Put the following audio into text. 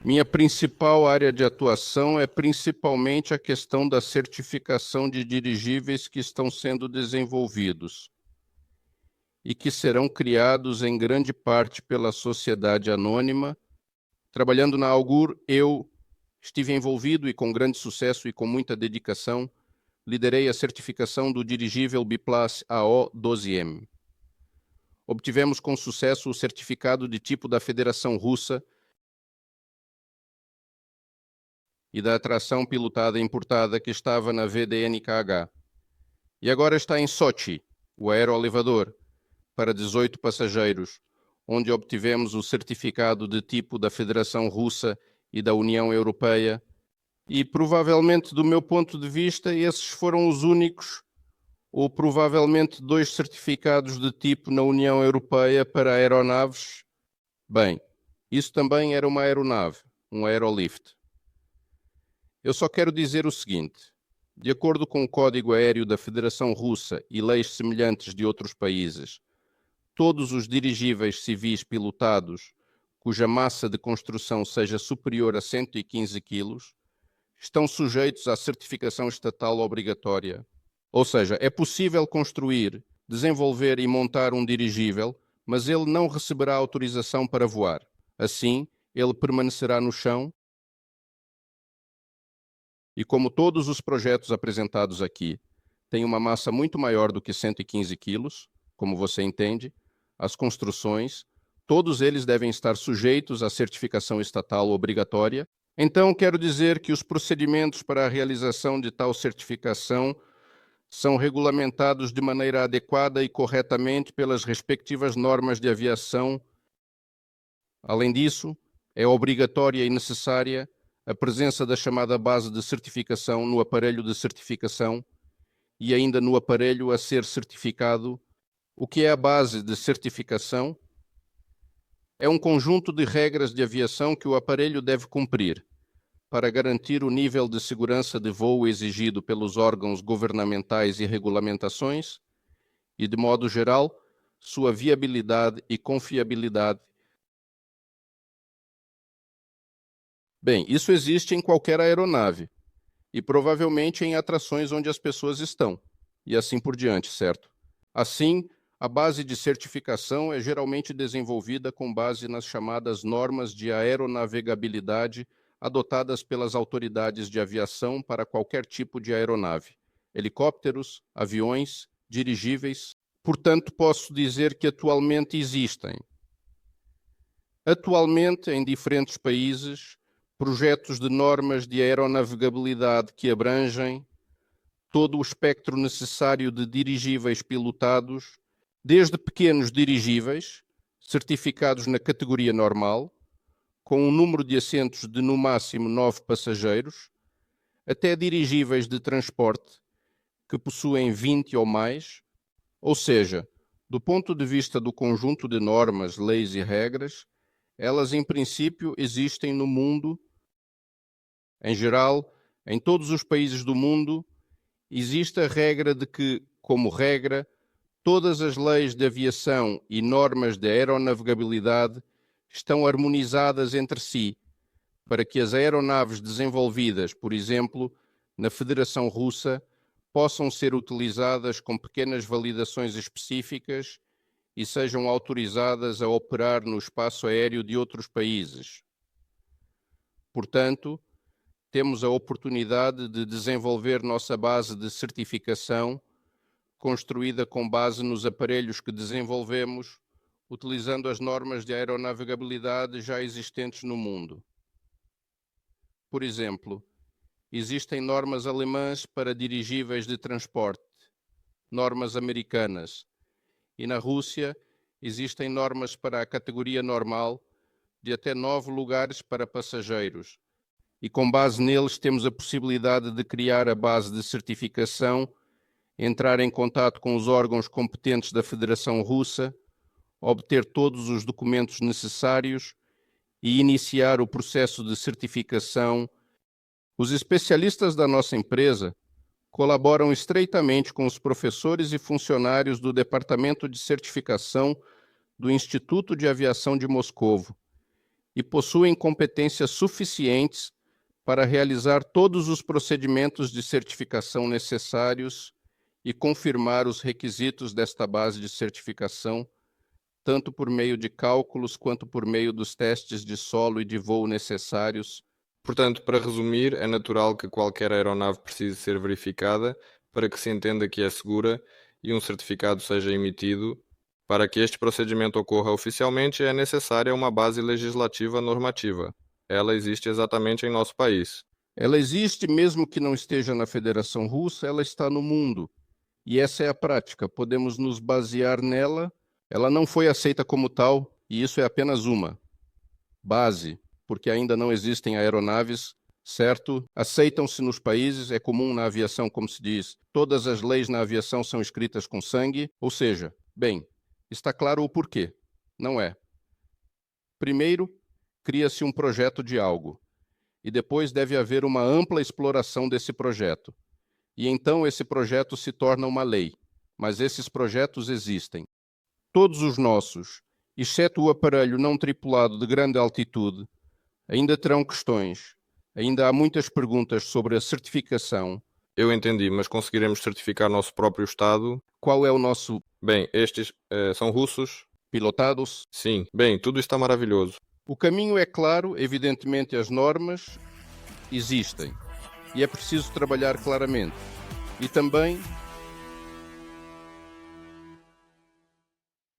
Minha principal área de atuação é principalmente a questão da certificação de dirigíveis que estão sendo desenvolvidos e que serão criados em grande parte pela sociedade anônima. Trabalhando na Augur, eu estive envolvido e com grande sucesso e com muita dedicação, liderei a certificação do dirigível Biplas AO-12M. Obtivemos com sucesso o certificado de tipo da Federação Russa e da atração pilotada importada que estava na VDNKH. E agora está em Sochi, o aeroelevador, para 18 passageiros, onde obtivemos o certificado de tipo da Federação Russa e da União Europeia. E provavelmente, do meu ponto de vista, esses foram os únicos, ou provavelmente 2 certificados de tipo na União Europeia para aeronaves. Bem, isso também era uma aeronave, um aerolift. Eu só quero dizer o seguinte: de acordo com o Código Aéreo da Federação Russa e leis semelhantes de outros países, todos os dirigíveis civis pilotados cuja massa de construção seja superior a 115 kg estão sujeitos à certificação estatal obrigatória. Ou seja, é possível construir, desenvolver e montar um dirigível, mas ele não receberá autorização para voar. Assim, ele permanecerá no chão e, como todos os projetos apresentados aqui têm uma massa muito maior do que 115 kg, como você entende, as construções, todos eles devem estar sujeitos à certificação estatal obrigatória. Então, quero dizer que os procedimentos para a realização de tal certificação são regulamentados de maneira adequada e corretamente pelas respectivas normas de aviação. Além disso, é obrigatória e necessária a presença da chamada base de certificação no aparelho de certificação e ainda no aparelho a ser certificado. O que é a base de certificação? É um conjunto de regras de aviação que o aparelho deve cumprir para garantir o nível de segurança de voo exigido pelos órgãos governamentais e regulamentações e, de modo geral, sua viabilidade e confiabilidade. Bem, isso existe em qualquer aeronave e provavelmente em atrações onde as pessoas estão, e assim por diante, certo? Assim, a base de certificação é geralmente desenvolvida com base nas chamadas normas de aeronavegabilidade adotadas pelas autoridades de aviação para qualquer tipo de aeronave, helicópteros, aviões, dirigíveis. Portanto, posso dizer que atualmente existem, em diferentes países, projetos de normas de aeronavegabilidade que abrangem todo o espectro necessário de dirigíveis pilotados, desde pequenos dirigíveis, certificados na categoria normal, com um número de assentos de no máximo 9 passageiros, até dirigíveis de transporte, que possuem 20 ou mais, ou seja, do ponto de vista do conjunto de normas, leis e regras, elas em princípio existem no mundo, em geral, em todos os países do mundo. Existe a regra de que, como regra, todas as leis de aviação e normas de aeronavegabilidade estão harmonizadas entre si, para que as aeronaves desenvolvidas, por exemplo, na Federação Russa, possam ser utilizadas com pequenas validações específicas e sejam autorizadas a operar no espaço aéreo de outros países. Portanto, temos a oportunidade de desenvolver nossa base de certificação, construída com base nos aparelhos que desenvolvemos, utilizando as normas de aeronavegabilidade já existentes no mundo. Por exemplo, existem normas alemãs para dirigíveis de transporte, normas americanas, e na Rússia existem normas para a categoria normal de até 9 lugares para passageiros, e com base neles temos a possibilidade de criar a base de certificação, entrar em contato com os órgãos competentes da Federação Russa, obter todos os documentos necessários e iniciar o processo de certificação. Os especialistas da nossa empresa colaboram estreitamente com os professores e funcionários do Departamento de Certificação do Instituto de Aviação de Moscovo e possuem competências suficientes para realizar todos os procedimentos de certificação necessários e confirmar os requisitos desta base de certificação, tanto por meio de cálculos quanto por meio dos testes de solo e de voo necessários. Portanto, para resumir, é natural que qualquer aeronave precise ser verificada para que se entenda que é segura e um certificado seja emitido. Para que este procedimento ocorra oficialmente, é necessária uma base legislativa normativa. Ela existe exatamente em nosso país. Ela existe mesmo que não esteja na Federação Russa, ela está no mundo. E essa é a prática, podemos nos basear nela. Ela não foi aceita como tal, e isso é apenas uma base, porque ainda não existem aeronaves, certo? Aceitam-se nos países, é comum na aviação, como se diz, todas as leis na aviação são escritas com sangue, ou seja, bem, está claro o porquê. Não é. Primeiro, cria-se um projeto de algo, e depois deve haver uma ampla exploração desse projeto. E então esse projeto se torna uma lei, mas esses projetos existem. Todos os nossos, exceto o aparelho não tripulado de grande altitude, ainda terão questões. Ainda há muitas perguntas sobre a certificação. Eu entendi, mas conseguiremos certificar nosso próprio Estado? Qual é o nosso Bem, estes são russos? pilotados? Sim. Bem, tudo está maravilhoso. O caminho é claro, evidentemente as normas existem. E é preciso trabalhar claramente. E também